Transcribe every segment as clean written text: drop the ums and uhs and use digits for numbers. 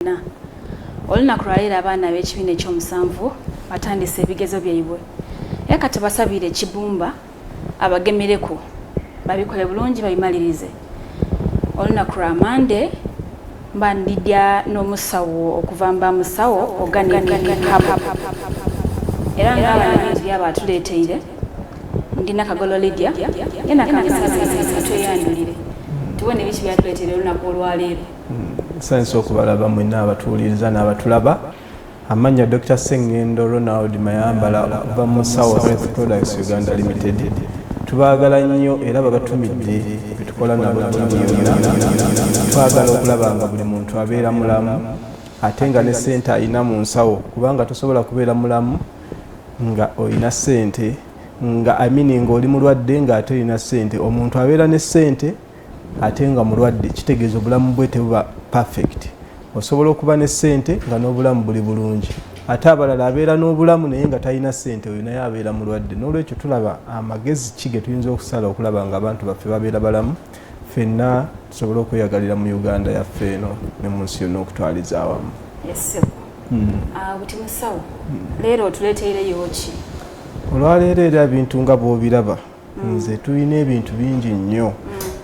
Olunaku lwaleero abaana b'ekibiina ekyomusanvu batandise ebigezo byaibwe. Era kati basabire ekibumba abagemereko babikole bulungi babimalirize. Olunaku lwa Monday mba ndidya n'omusawo okuva mba musawo organic hub. Era ng'abaana byabatuleeteire ndina Kagolo Lydia yena tweyandulire tubone biki byatuleeteire olunaku olwaleero. Science okubalaba mwenna abatuuliriza n'abatulaba. Amanya Dr. Sengendo Ronald Mayambala okuva mu Sawa Health Products Uganda Limited. Tubaagala nnyo era babatumidde bitukola nabo twagala okulaba nga buli muntu abeera mulamu ate nga ne ssente ayina mu nsawo, kubanga tosobola kubeera mulamu nga oyina ssente nga nga oli mulwadde nga ate olina ssente. Omuntu abeera ne ssente ate nga mulwadde kitegeeza obulamu bwe tebuba perfect. Osobola okuba ne ssente nga n'obulamu buli bulungi, ate abalala abeera n'obulamu naye nga talina ssente, oyo naye abeera mulwadde. N'olwekyo tulaba amagezi ki ge tuyinza okusala okulaba nga abantu baffe babeera balamu, ffenna tusobole okweyagalira mu Uganda yaffe eno ne mu nsi yonna okutwaliza awamu. Yes. Buti musawo leero otuleeteireyo ki? Olwaleero era ebintu nga bw'obiraba nze tulina ebintu bingi nnyo,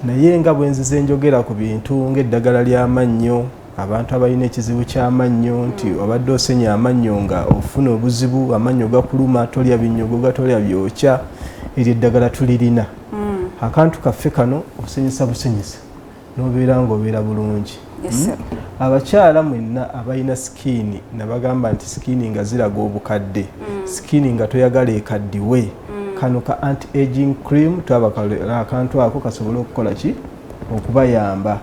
naye nga bwe nzize njogera ku bintu ng'eddagala ly'amannyo, abantu abalina ekizibu ky'amannyo nti obadde osenya amannyo nga ofuna obuzibu, amannyo gakuluma, tolya binnyogoga, tolya byokya, eryo eddagala tulirina. Akantu kaffe kano osenyesa busenyesa n'obeera ng'obeera bulungi. Abakyala mwenna abalina sikiini nabagamba nti sikiini nga ziraga obukadde, sikiini nga toyagala ekaddiwe, kano ka anti-aging cream twabakala akantu ako kasobole okukola ki? Okubayamba.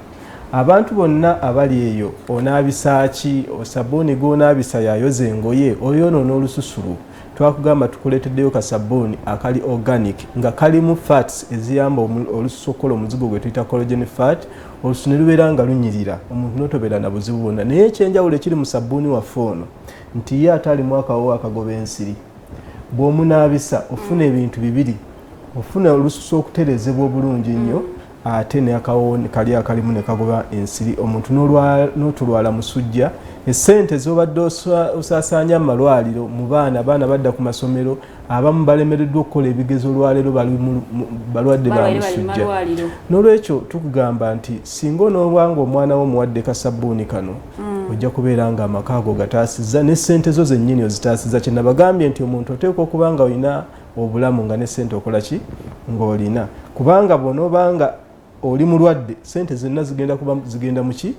Abantu bonna abali eyo onaabisa ki? Osabbuuni gw'onaabisa yayoza engoye oyonoona olususulu. Twakugamba tukuleeteddeyo kasabbuuni akali organic nga kalimu fats eziyamba olususu okukola omuzigo gwe tuyita collagen fat, olususu ne lubeera nga lunyirira, omuntu n'otobeera na buzibu bwonna. Naye ekyenjawulo ekiri mu sabbuuni waffe ono nti ye ate alimu akawowo akagoba ensiri. Bw'omunaabisa ofuna ebintu bibiri, ofuna olususu okuterezebwa obulungi nnyo, ate ne akawowo kali akalimu ne kagoba ensiri, omuntu n'otulwala musujja. Essente z'obadde osaasaanya mu malwaliro mu baana badda ku masomero, abamu balemereddwa okukola ebigezo olwaleero balwadde ba musujja. N'olwekyo tukugamba nti singa onoobanga omwana wo muwadde kasabbuuni kano, ojja kubeera nga amaka ago gataasizza n'essente zo zennyini ozitaasizza. Kye nabagambye nti omuntu oteekwa okuba nga olina obulamu nga n'essente okola ki? Ng'olina. Kubanga bw'onoobanga oli mulwadde, ssente zonna zigenda mu ki?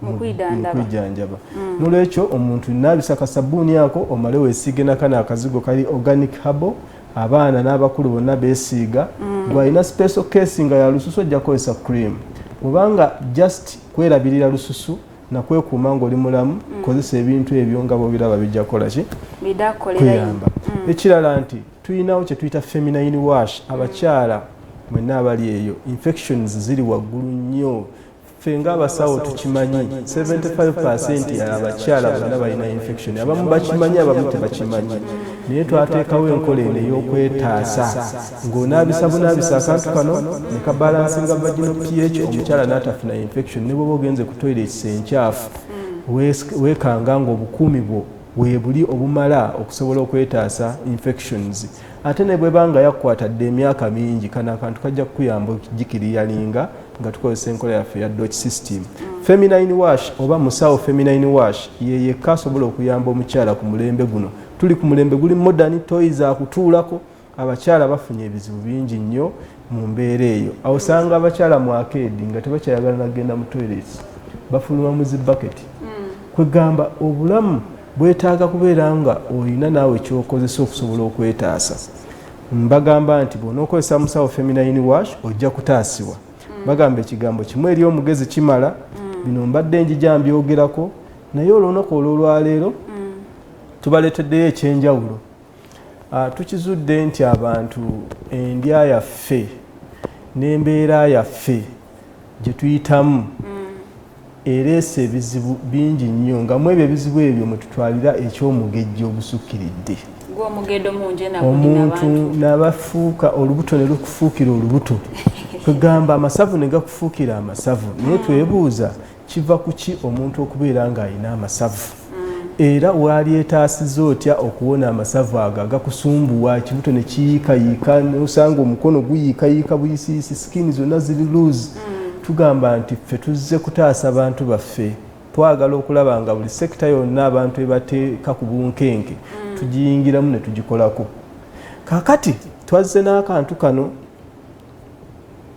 Mu kwijjanjaba. N'olwekyo omuntu naabisa kasabbuuni ako omale weesiige nakano akazigo kali organic herbal, abaana n'abakulu bonna beesiiga. Gw'alina special case nga ya lususu ojja kukozesa cream. Kubanga just kwerabirira lususu na kwekuuma ng'oli mulamu, kozesa ebintu ebyo nga bw'obiraba bijja kukola ki? Kuyamba. Ekirala nti tuyinawo kye tuyita feminine wash. Abakyala mwenna abali eyo infections ziri waggulu nnyo. Ffe ng'abasawo tukimanyi 75% abakyala bonna balina infection. Abamu bakimanyi, abamu tebakimanyi. Naye twateekawo enkola eno ey'okwetaasa ng'onaabisa bunaabisa akantu kano ne kabalansinga vaginal pH, omukyala n'atafuna infection. Ne bw'oba ogenze ku toilet enkyafu weekanga ng'obukuumi bwo weebuli obumala okusobola okwetaasa infections. Ate ne bw'ebanga yakkwatadde emyaka mingi, kano akantu kajja kukuyamba okugikiriyalinga nga tukozesa enkola yaffe ya dot system. Feminine wash oba musawo feminine wash ye yekka asobola okuyamba omukyala ku mulembe guno. Tuli ku mulembe guli modern, toys akutuulako. Abakyala bafunye ebizibu bingi nnyo mu mbeera eyo. Awo osanga abakyala mu arcade nga tebakyayagala nagenda mu toilets, bafuluma mu zibaketi. Kwegamba obulamu bwetaaga kubeera nga olina naawe ekyokozesa okusobola okwetaasa. Mbagamba nti bw'onookozesa musawo feminine wash ojja kutaasibwa. Bagamba ekigambo kimu eri omugezi kimala. Bino mbadde njija mbyogerako, naye olunaku olw'olwaleero tubaleeteddeyo ekyenjawulo. Tukizudde nti abantu endya yaffe n'embeera yaffe gye tuyitamu ereese ebizibu bingi nnyo, nga mu ebyo ebizibu ebyo mwe tutwalira eky'omugejjo ogusukkiridde. Omuntu n'abafuuka olubuto ne lukufuukira olubuto. Kugamba amasavu ne gakufuukira amasavu. Naye twebuuza kiva ku ki omuntu okubeera ng'alina amasavu era walyetaasiza otya okuwona amasavu ago agakusumbuwa kibuto ne kiyiikayiika nosanga omukono guyiikayiika buyisiisi sikini zonna ziri luuzi tugamba nti ffe tuzze kutaasa bantu baffe twagala okulaba nga buli sekita yonna abantu ebateeka ku bunkenke tugiyingiramu ne tugikolako kaakati twazze n'akantu kano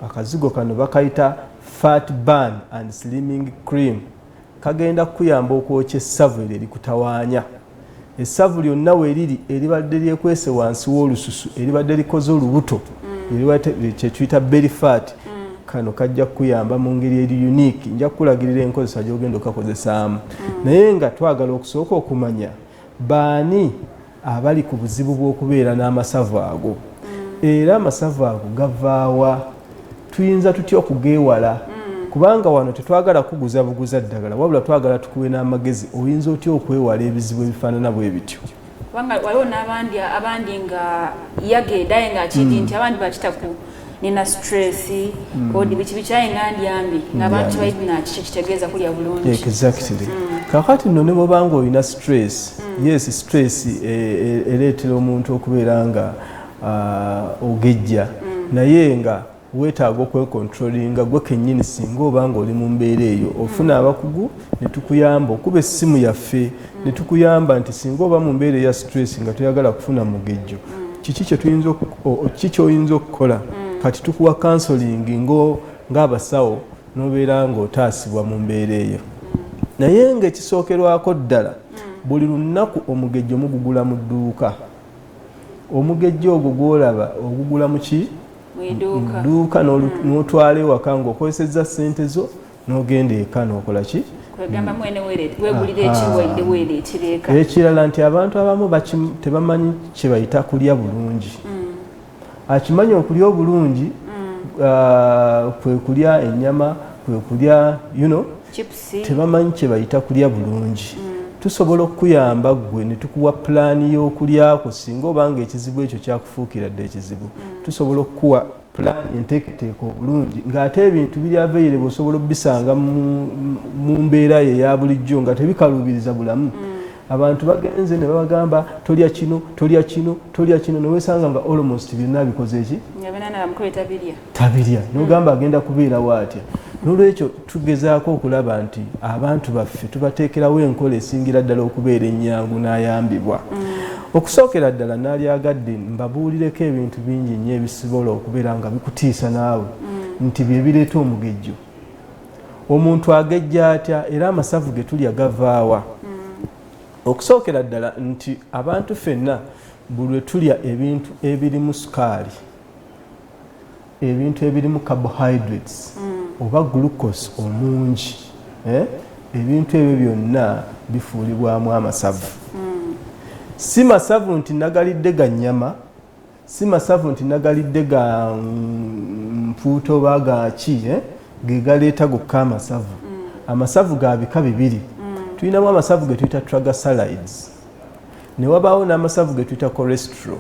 akazigo kano bakayita fat burn and slimming cream kagenda kuyamba okwokya essavu eryo erikutawaanya essavu lyonna weeriri eribadde lyekwese wansi w'olususu eribadde likoze olubuto kyetuyita belly fat kano kajja kuyamba mu ngeri eri unique nja kukulagirira enkozesa gy'ogenda okakozesaamu naye nga twagala okusooka okumanya baani abali ku buzibu bw'okubeera n'amasavu ago era amasavu ago gavaawa tuyinza tutya okugeewala kubanga wano tetwagala kuguza buguza ddagala wabula twagala tukuwe n'amagezi oyinza otya okwewala ebizibu ebifaanana bwe bityo kubanga waliwo n'abandi nga yageedaye ng'akiri nti abandi bakitaku nina stress odi biki bikyaye nga ndyambi ng'abantu balina kiki kitegeeza kulya bulungi exactly kakati nno ne bwobanga olina stress yes stress ereetera omuntu okubeera nga ogejja naye nga weetaaga okwekontrolinga gwe kennyini singa obanga oli mu mbeera eyo ofuna abakugu ne tukuyamba okuba essimu yaffe ne tukuyamba nti singa oba mu mbeera eya stress nga toyagala kufuna mugejjo kiki kyoyinza okukola kati tukuwa counseling ng'abasawo n'obeera ng'otaasibwa mu mbeera eyo naye ng'ekisookerwako ddala buli lunaku omugejjo mugugula mu dduuka omugejjo ogwo gw'olaba ogugula mu ki dduuka n'otwala ewaka ng'okozesezza ssente zo n'ogenda eka n'okola ki ekirala nti abantu abamu tebamanyi kye bayita kulya bulungi akimanyi okulya obulungi kwe kulya ennyama kwe kulya tebamanyi kye bayita kulya bulungi tusobola okuyamba gwe ne tukuwa pulaani y'okulyako singa obanga ekizibu ekyo kyakufuukira dde ekizibu tusobola okukuwa pulaani enteeketeeka obulungi ng'ate ebintu biri available osobola obisanga mu mbeera ye eya bulijjo nga tebikaluubiriza bulamu abantu bagenze ne babagamba tolya kino tolya kino tolya kino newesanga nga almost byonna bikoze eki tabirya nogamba agenda kubeerawo atya n'olwekyo tugezaako okulaba nti abantu baffe tubateekerawo enkola esingira ddala okubeera ennyangu n'ayambibwa okusookera ddala naalyagadde mbabuulireko ebintu bingi nnyo ebisobola okubeera nga bikutiisa naawe nti bye bireeta omugejjo omuntu agejja atya era amasavu ge tulya gavaawa okusookera ddala nti abantu ffenna buli lwe tulya ebintu ebirimu sukaali ebintu ebirimu carbohydrates oba glucose omungi ebintu ebyo byonna bifuulibwamu amasavu si masavu nti nagalidde ga nnyama si masavu nti nagalidde ga mpuuta oba gaki ge galeeta gokka amasavu amasavu ga bika bibiri tulinamu amasavu ge tuyita triglycerides ne wabaawo n'amasavu ge tuyita cholesterol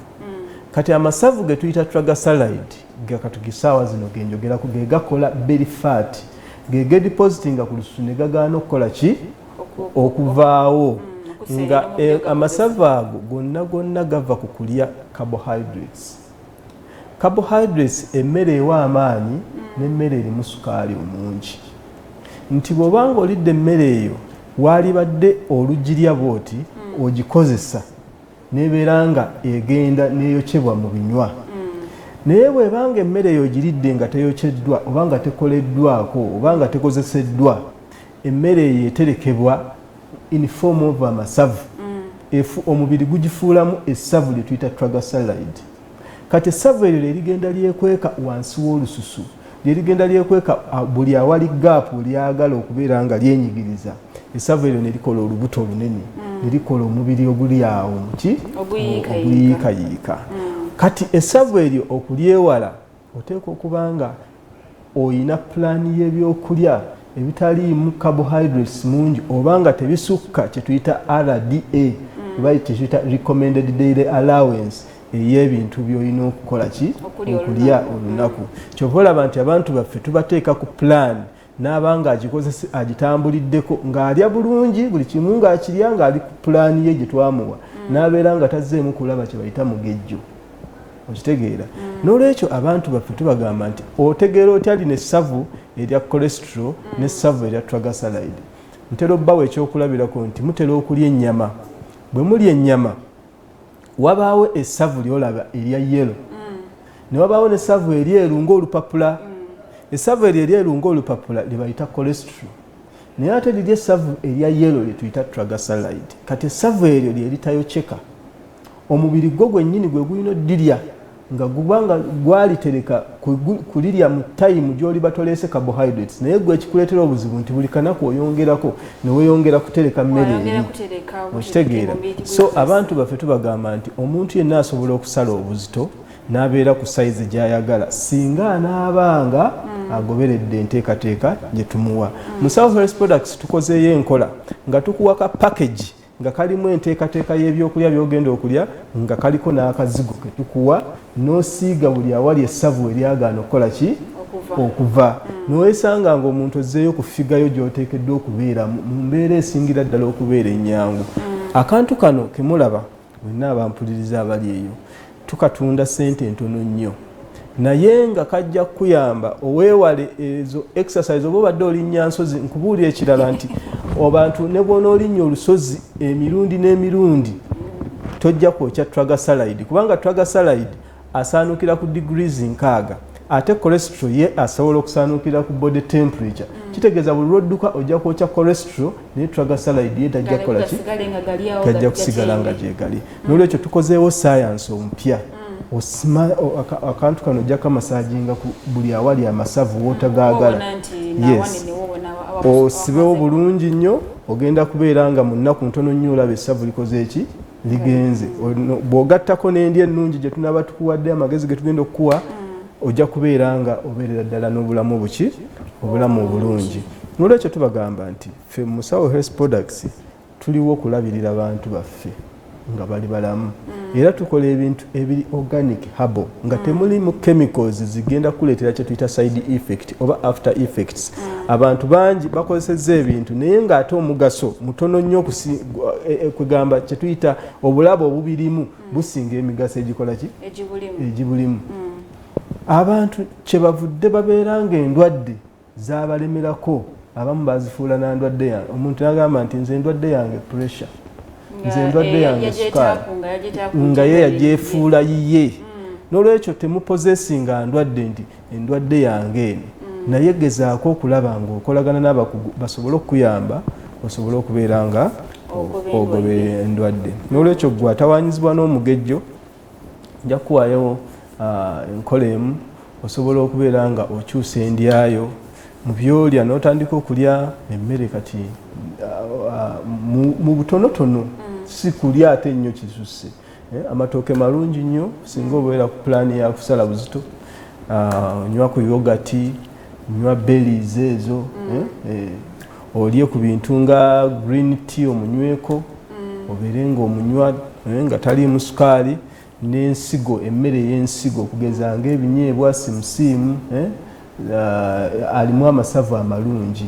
kati amasavu ge tuyita triglyceride gakatugisaawa zino genjogerako ge gakola belly fat ge gedipositinga ku lususu ne gagaana okukola ki okuvaawo nga amasavu ago gonna gava ku kulya carbohydrates emmere ewa amaanyi n'emmere erimu sukaali omungi nti bw'obanga olidde emmere eyo waalibadde olugirya bwoti ogikozesa nebeera nga egenda neyokyebwa mu binywa naye bwebanga emmere eyo ogiridde nga teyokyeddwa oba nga tekoleddwako oba nga tekozeseddwa emmere eyo eterekebwa in form of amasavu omubiri gugifuulamu essavu lye tuyita triglyceride kati essavu eryo lerigenda lyekweka wansi w'olususu lyerigenda lyekweka buli awali gaapu lyagala okubeera nga lyenyigiriza essavu eryo nerikola olubuto olunene nerikola omubiri oguli awo muki oguyiikayiika kati essavu eryo okulyewala oteeka okuba nga oyina pulaani y'ebyokulya ebitaliimu carbohydrates mungi oba nga tebisukka kyetuyita RDA oba kyetuyita recommended daily allowance ey'ebintu by'olina okukola ki okulya olunaku kyova olaba nti abantu baffe tubateeka ku pulaani n'abanga agikozesa agitambuliddeko ng'alya bulungi buli kimu ng'akirya ng'ali ku pulaani ye gye twamuwa n'abeera nga tazzeemu kulaba kye bayita mugejjo okitegeera n'olwekyo abantu baffe tubagamba nti otegeera otya alina essavu erya cholesterol n'essavu erya triglyceride ntera obbawo ekyokulabirako nti mutera okulya ennyama bwe mulya ennyama wabaawo essavu lyolaba erya yellow ne wabaawo n'essavu eryeru ng'olupapula essavu eryeru ng'olupapula lye bayita cholesterol naye ate liri essavu erya yellow lye tuyita triglyceride kati essavu eryo lye litayokyeka omubiri gwo gwennyini gwe gulina oddirya nga gubanga gwalitereka kulirya mu tayimu gy'oli batoleese carbohydrates naye gwe ekikuleetera obuzibu nti buli kanaku oyongerako ne weeyongera kutereka mmere eri okitegeera so abantu baffe tubagamba nti omuntu yenna asobola okusala obuzito n'abeera ku sayizi gy'ayagala singa anaabanga agoberedde enteekateeka gye tumuwa mu South Health Products tukozeeyo enkola nga tukuwa ka package nga kalimu enteekateeka y'ebyokulya by'ogenda okulya nga kaliko n'akazigo ke tukuwa n'osiiga buli awali essavu eryagaana okukola ki okuva n'owesanga ng'omuntu ozzeeyo kufigayo gy'oteekeddwa okubeera mu mbeera esingira ddala okubeera ennyangu akantu kano kemulaba mwenna abampuliriza abali eyo tukatunda ssente ntono nnyo naye nga kajja kuyamba oweewale ezo exercise oba obadde olinnya nsozi nkubuulira ekirala nti abantu ne bw'ona olinnya olusozi emirundi n'emirundi tojja kwokya triglyceride kubanga triglyceride asaanukira ku degrees 6 ate cholesterol ye asobola okusaanukira ku body temperature kitegeeza buli lwodduka ojja kwokya cholesterol naye triglyceride ye tajja kukola ki tajja kusigala nga gyegali n'olwekyo tukozeewo science omupya akantu kano ojja kamasajinga ku buli awali amasavu wotagaagala yes osibewo bulungi nnyo ogenda kubeera nga mu nnaku ntono nnyo olaba essavu likoze eki ligenze bw'ogattako n'endi ennungi gye tunaba tukuwadde amagezi ge tugenda okukuwa ojja kubeera nga obeerera ddala n'obulamu buki obulamu obulungi n'olwekyo tubagamba nti ffe mu South Health Products tuliwo okulabirira abantu baffe nga bali balamu era tukola ebintu ebiri organic herbal nga temulimu chemicals zigenda kuleetera kye tuyita side effect oba after effects abantu bangi bakozesezza ebintu naye ng'ate omugaso mutono nnyo kwegamba kye tuyita obulabo obubirimu businga emigaso egikola ki egibulimu abantu kye bavudde babeera ng'endwadde zabalemerako abamu bazifuula na ndwadde yange omuntu nagamba nti nze endwadde yange pressure nze endwadde yange sukaali nga ye yagyefuula yiye n'olwekyo temupozesinga ndwadde nti endwadde yange eno naye gezaako okulaba ng'okolagana n'abakugu basobole okuyamba osobole okubeera nga ogobe endwadde n'olwekyo gwe atawaanyizibwa n'omugejjo nja kukuwayo enkola emu osobola okubeera nga okyusa endyayo mu byolya n'otandika okulya emmere kati mu butonotono si kulya ate nnyo kisusse amatooke malungi nnyo singa obeera ku pulaani ya kusala buzito onywa ku yogati onywa berries ezo olye ku bintu nga green tea omunyweko obeere nga omunywa nga taliimu sukaali n'ensigo emmere y'ensigo okugeza ng'ebinyeebwa simusiimu alimu amasavu amalungi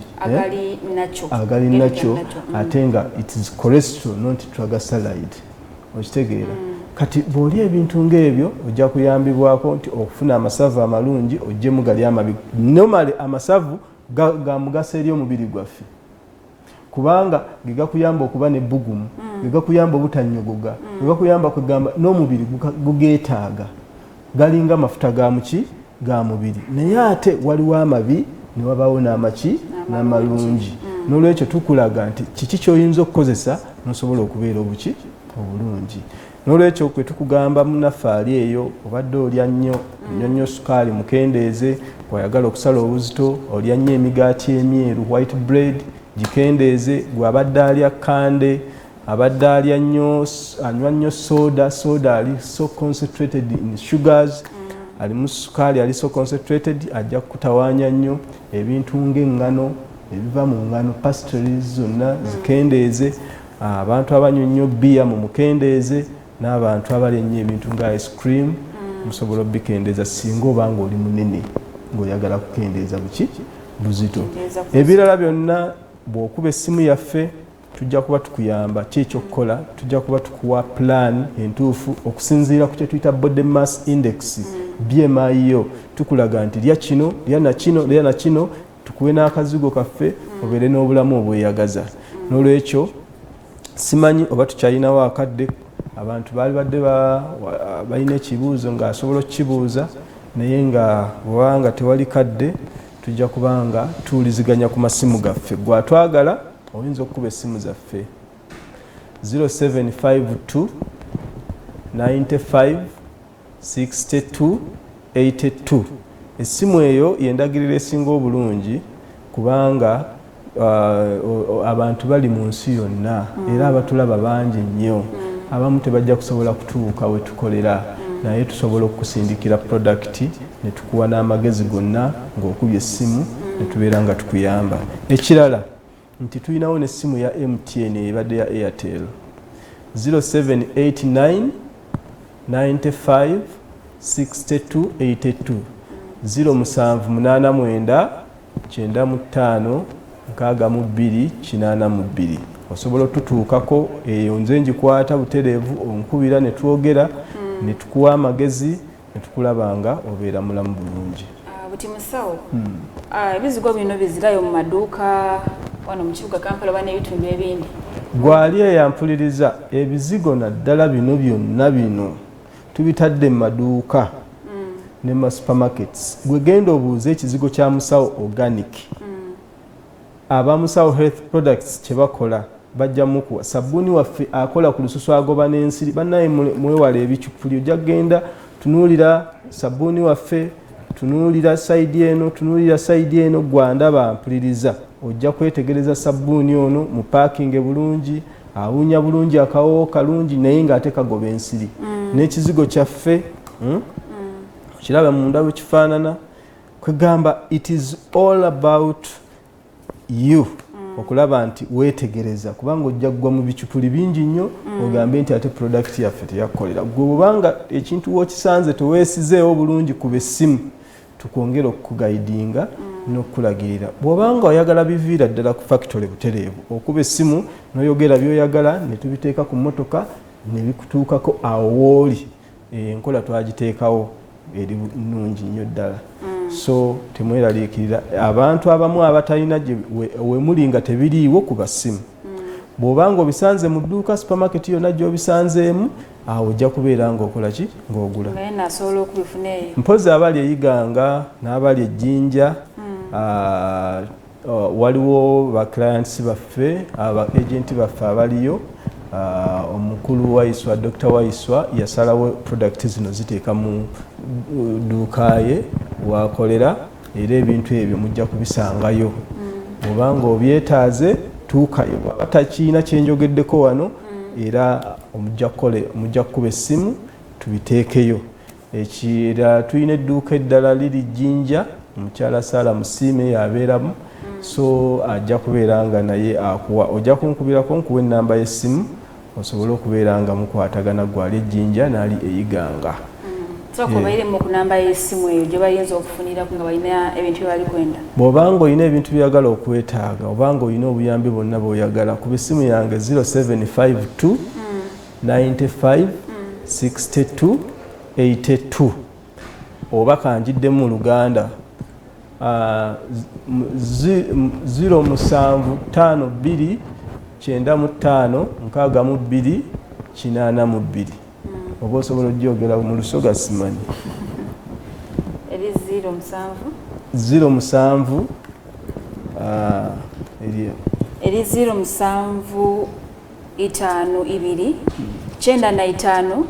agali nakyo ate nga it is cholesterol not triglyceride okitegeera kati bw'olya ebintu ng'ebyo ojja kuyambibwako nti okufuna amasavu amalungi ojjemu gali amabi normally amasavu ga mugaso eri omubiri gwaffe kubanga gegakuyamba okuba n'ebbugumu gegakuyamba obutanyogoga gegakuyamba kwegamba n'omubiri gugeetaaga galinga amafuta ga muki ga mubiri naye ate waliwo amabi ne wabaawo n'amaki n'amalungi n'olwekyo tukulaga nti kiki ky'oyinza okukozesa n'osobola okubeera obuki obulungi n'olwekyo kwe tukugamba munaffe ali eyo obadde olya nnyo nnyo sukaali mukendeeze bw'ayagala okusala obuzito olya nnyo emigaati emyeru white bread gikendeeze gwe abadde alya kande abadde alya nnyo anywa nnyo soda ali so concentrated in sugars alimu sukaali ali so concentrated ajja kutawaanya nnyo ebintu ng'eŋŋano ebiva mu ŋŋano pastries zonna zikendeeze abantu abanywa nnyo bbiya mu mukendeeze n'abantu abalya ennyo ebintu nga ice cream musobola obikendeeza singa oba nga oli munene ng'oyagala kukendeeza buki buzito. Ebirala byonna bw'okuba essimu yaffe tujja kuba tukuyamba kyekyokukola, tujja kuba tukuwa plan entuufu okusinziira ku kye tuyita body mass index BMI yo, tukulaga nti lya kino lya na kino, tukuwe n'akazigo kaffe obeere n'obulamu obweyagaza. N'olwekyo simanyi oba tukyalinawo akadde, abantu baali badde balina ekibuuzo ng'asobola okukibuuza, naye nga bw'obanga tewali kadde tujja kubanga tuwuliziganya ku masimu gaffe. Gwatwagala oyinza okukuba essimu zaffe 0752 95 62 82. Essimu eyo yendagirira esinga obulungi kubanga abantu bali mu nsi yonna era abatulaba bangi nnyo. Abamu tebajja kusobola kutuuka we tukolera, naye tusobola okusindikira product ne tukuwa n'amagezi gonna ng'okubye essimu ne tubeera nga tukuyamba. Ekirala nti tulinawo n'essimu ya MTN ebadde ya Airtel 0789 95 62 82 0789 95 62 82. Osobola otutuukako eyo nze ngikwata butereevu onkubira ne twogera ne tukuwa amagezi ne tukulaba nga obeera mulamu bulungi. Buti musawo ebizigo bino bizirayo mu maduuka wano mu kibuga Kampala oba n'ebitundu ebindi? Gwali eyampuliriza ebizigo naddala bino byonna bino tubitadde mu maduuka ne ma supermarkets. Gwe genda obuuze ekizigo kya Musawo Organic. Aba Musawo Health Products kye bakola bajja mukuwa sabbuuni waffe akola ku lususu agoba n'ensiri. Bannaye mwewala ebicupuli, ojja genda tunuulira sabbuuni waffe, tunuulira sayidi eno, tunuulira sayidi eno, gwandaba mpuliriza. Ojja kwetegereza sabbuuni ono mu parking bulungi, awunya bulungi, akawo kalungi, naye ng'ate kagoba ensiri. N'ekizigo kyaffe kiraba munda bwe kifaanana. Kwegamba it is all about you. Okulaba nti weetegereza kubanga ojja kugwa mu bicupuli bingi nnyo ogambe nti ate product yaffe teyakolera. Gwe bwobanga ekintu w'okisanze teweesizeewo bulungi ku bessimu, tukwongera okukugaidinga n'okukulagirira. Bw'obanga oyagala biviira ddala ku factory butereevu, okuba essimu n'oyogera by'oyagala ne tubiteeka ku mmotoka ne bikutuukako awo w'oli. Enkola twagiteekawo eri nnungi nnyo ddala. So temweraliikirira abantu abamu abatalina we muli nga tebiriiwo ku basimu. Bw'obanga obisanze mu dduuka supermarket yonna gy'obisanzeemu, awo ojja kubeera ng'okola ki? Ng'ogula. Mpozi abali eyiganga n'abali ejjinja, waliwo ba clients baffe, aba agenti baffe abaliyo. Omukulu Waiswa, Dr. Waiswa yasalawo product zino ziteeka mu dduuka ye wakolera, era ebintu ebyo mujja kubisangayo. Obanga obyetaaze tuukayo. Batakiina kyenjogeddeko wano era mujja kukuba essimu tubiteekeyo. Ekira tulina edduuka eddala liri Jjinja, omukyala Sara Musiime yabeeramu. So ajja kubeera nga naye akuwa, ojja kunkubirako nkuwa ennamba y'essimu osobola okubeera nga mukwatagana gwali Ejjinja n'ali eyiganga. Bairemu ku namba y'essimu eyo gye bayinza okufunirako nga balina ebintu bye bali kwenda. Bw'obanga olina ebintu by'oyagala okwetaaga, obanga olina obuyambi bwonna bw'oyagala, kuba essimu yange 0752 95 62 82 oba kanjiddemu mu Luganda 0752 95 62 82. Oba osobola ogyogera mu Lusoga simanyi. Eri 07 eri 07 52 95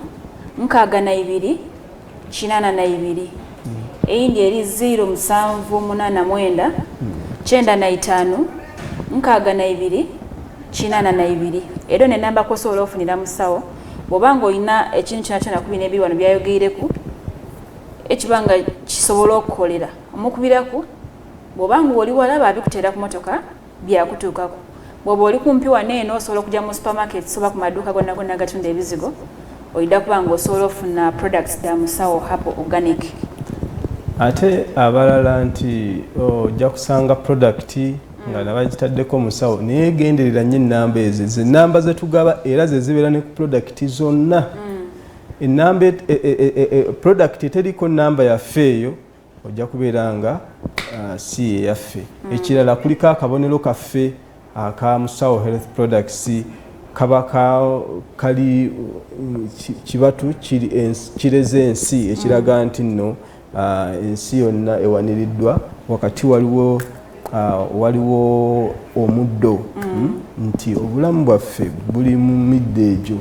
62 82. Eyindi eri 0789 95 62 82. Era ne namba kosobola ofunira Musawo bw'obanga olina ekintu kyonna ku bino ebiri wano byayogereku ekibanga kisobola okukolera omukubiraku. Bw'obanga oli walaba abikuteera ku motoka byakutuukako. Bw'oba oli kumpi wano eno osobola okujja mu supermarket oba ku maduuka gonna gonna agatunda ebizigo, oyidda kubanga osobola ofuna products da Musawo Herbal Organic. ate abalala nti ojja kusanga product nga nabagitaddeko musawo naye genderera nnyo ennamba ezo ennamba zetugaba era zezibeera ne ku product zonna ennamba product eteriko nnamba yaffe eyo ojja kubeera nga si eyaffe ekirala kuliko akabonero kaffe aka musawo health products kaba kali kibatu kireze ensi ekiraga nti nno ensi yonna ewaniriddwa wakati waliwo omuddo nti obulamu bwaffe buli mu midde egyo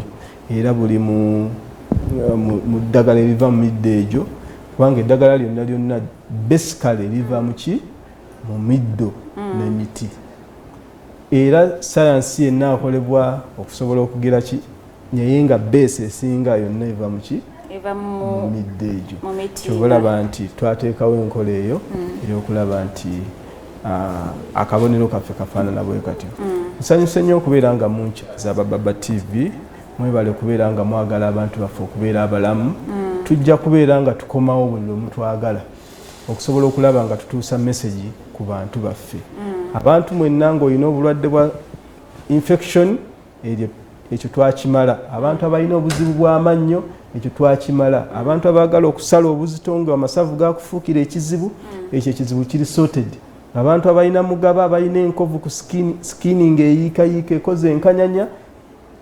era buli mu ddagala eriva mu midde egyo kubanga eddagala lyonna basically liva mu middo n'emiti era sayansi yenna akolebwa okusobola okugira naye nga base esinga yonna eva mu midde egyo kyobalaba nti twateekawo enkola eyo ey'okulaba nti akabonero kaffe kafaanana bwe katyo nsanyuse nnyo okubeera nga munkyaliza Bababa TV mwebale okubeera nga mwagala abantu baffe okubeera abalamu tujja kubeera nga tukomawo buli lumu twagala okusobola okulaba nga tutuusa message ku bantu baffe abantu mwenna ng'olina obulwadde bwa infection ekyo twakimala abantu abalina obuzibu bw'amannyo ekyo twakimala abantu abaagala okusala obuzito nga amasavu gakufuukira ekizibu ekyo ekizibu kiri sorted abantu abalina mugaba abalina enkovu ku skinning eyiikayiika ekoze enkanyanya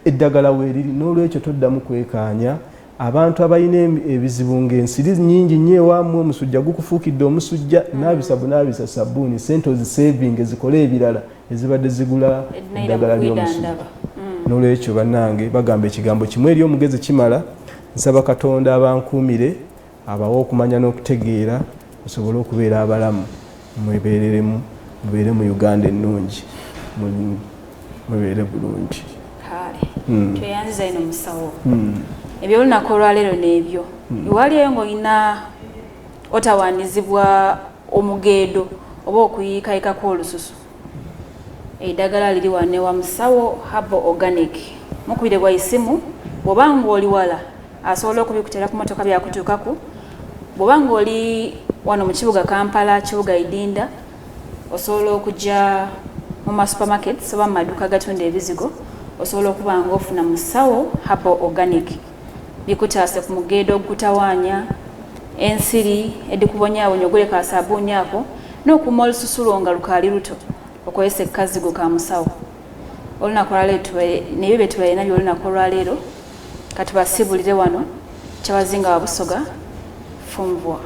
eddagala weeriri n'olwekyo toddamu kwekaanya abantu abalina ebizibu ng'ensiri nnyingi nnyo ewamu omusujja gukufuukidde omusujja naabisa sabbuuni sente ozisaving ezikole ebirala ezibadde zigula eddagala ly'omusujja n'olwekyo bannange bagamba ekigambo kimu eri omugezi kimala nsaba Katonda abankuumire abawe okumanya n'okutegeera musobole okubeera abalamu mwebeereremu mubeere mu Uganda ennungi mubeere bulungi tweyanziza ino musawo ebyo olunaku olwaleero n'ebyo iwaliyo ng'olina otawaanizibwa omugeedo oba okuyiikayikako olususu eddagala liri wane wa musawo Herbal Organic mukubire bwa isimu bw'oba ng'oli wala asobola okubikutera ku motoka byakutuukaku bw'oba ng'oli wano mu kibuga Kampala kibuga Idinda osobola okujja mu masupermarkets oba mu maduuka gatunda ebizigo osobola okuba ng'ofuna musawo Herbal Organic bikutaase ku mugeedo ogutawaanya ensiri edikubonyaabonya oguleka sabbuuni ako n'okuma olususulo nga lukaali luto okozesa ekkazigo ka musawo olunaku olwaleero nebyo bye tubalina by'olunaku olwaleero katubasibulire wano Kyabazinga wa Busoga Fumvwa.